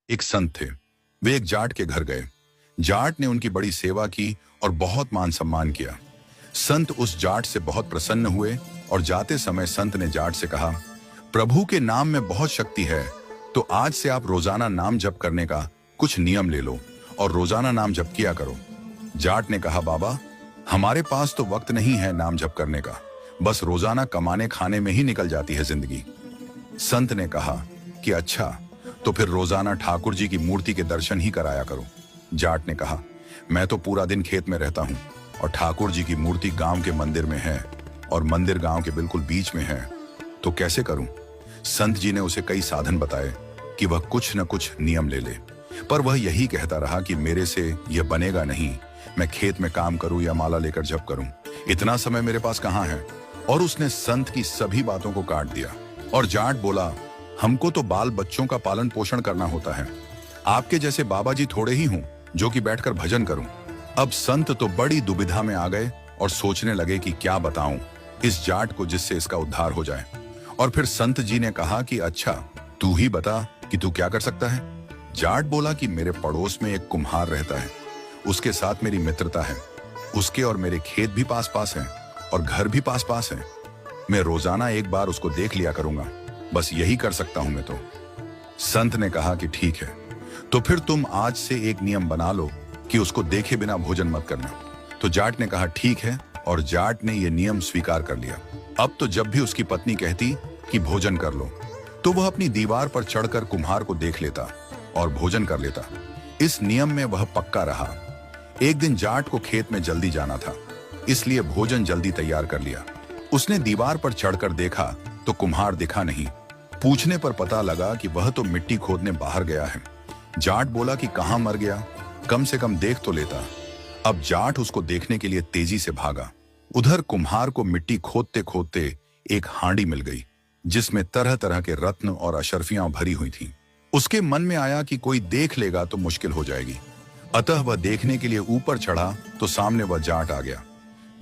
एक संत थे। वे एक जाट के घर गए। जाट ने उनकी बड़ी सेवा की और बहुत मान सम्मान किया। संत उस जाट से बहुत प्रसन्न हुए और जाते समय संत ने जाट से कहा, प्रभु के नाम में बहुत शक्ति है, तो आज से आप रोजाना नाम जप करने का कुछ नियम ले लो और रोजाना नाम जप किया करो। जाट ने कहा, बाबा हमारे पास तो वक्त नहीं है नाम जप करने का, बस रोजाना कमाने खाने में ही निकल जाती है जिंदगी। संत ने कहा कि अच्छा, तो फिर रोजाना ठाकुर जी की मूर्ति के दर्शन ही कराया करो। जाट ने कहा, मैं तो पूरा दिन खेत में रहता हूँ और ठाकुर जी की मूर्ति गांव के मंदिर में है और मंदिर गांव के बिल्कुल बीच में है, तो कैसे करूं? संत जी ने उसे कई साधन बताए कि वह कुछ न कुछ नियम ले ले, पर वह यही कहता रहा कि मेरे से यह बनेगा नहीं, मैं खेत में काम करूं या माला लेकर जप करूं, इतना समय मेरे पास कहाँ है। और उसने संत की सभी बातों को काट दिया। और जाट बोला, हमको तो बाल बच्चों का पालन पोषण करना होता है, आपके जैसे बाबा जी थोड़े ही हूं जो कि बैठकर भजन करूं। अब संत तो बड़ी दुविधा में आ गए और सोचने लगे कि क्या बताऊं इस जाट को जिससे इसका उद्धार हो जाए। और फिर संत जी ने कहा कि अच्छा, तू ही बता कि तू क्या कर सकता है। जाट बोला कि मेरे पड़ोस में एक कुम्हार रहता है, उसके साथ मेरी मित्रता है, उसके और मेरे खेत भी पास पास हैं और घर भी पास पास है, मैं रोजाना एक बार उसको देख लिया करूंगा, बस यही कर सकता हूं मैं तो। संत ने कहा कि ठीक है, तो फिर तुम आज से एक नियम बना लो कि उसको देखे बिना भोजन मत करना। तो जाट ने कहा ठीक है, और जाट ने यह नियम स्वीकार कर लिया। अब तो जब भी उसकी पत्नी कहती कि भोजन कर लो, तो वह अपनी दीवार पर चढ़कर कुम्हार को देख लेता और भोजन कर लेता। इस नियम में वह पक्का रहा। एक दिन जाट को खेत में जल्दी जाना था, इसलिए भोजन जल्दी तैयार कर लिया। उसने दीवार पर चढ़कर देखा तो कुम्हार दिखा नहीं। पूछने पर पता लगा कि वह तो मिट्टी खोदने बाहर गया है। जाट बोला कि कहां मर गया, कम से कम देख तो लेता। अब जाट उसको देखने के लिए तेजी से भागा। उधर कुम्हार को मिट्टी खोदते खोदते एक हांडी मिल गई, जिसमें तरह तरह के रत्न और अशर्फियां भरी हुई थीं। उसके मन में आया कि कोई देख लेगा तो मुश्किल हो जाएगी, अतः वह देखने के लिए ऊपर चढ़ा तो सामने वह जाट आ गया।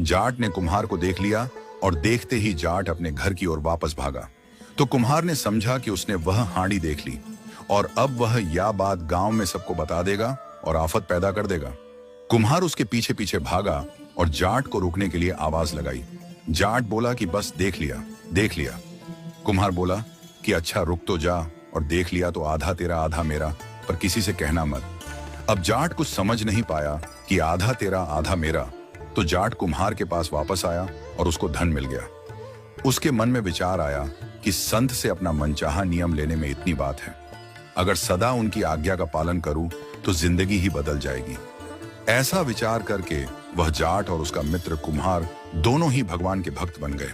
जाट ने कुम्हार को देख लिया और देखते ही जाट अपने घर की ओर वापस भागा। तो कुम्हार ने समझा कि उसने वह हांडी देख ली और अब वह यह बात गांव में सबको बता देगा और आफत पैदा कर देगा। कुम्हार उसके पीछे पीछे भागा और जाट को रोकने के लिए आवाज लगाई। जाट बोला कि बस देख लिया, देख लिया। कुम्हार बोला कि अच्छा, रुक तो जा, और देख लिया तो आधा तेरा आधा मेरा, पर किसी से कहना मत। अब जाट कुछ समझ नहीं पाया कि आधा तेरा आधा मेरा, तो जाट कुम्हार के पास वापस आया और उसको धन मिल गया। उसके मन में विचार आया कि संत से अपना मनचाहा नियम लेने में इतनी बात है, अगर सदा उनकी आज्ञा का पालन करूं तो जिंदगी ही बदल जाएगी। ऐसा विचार करके वह जाट और उसका मित्र कुम्हार दोनों ही भगवान के भक्त बन गए।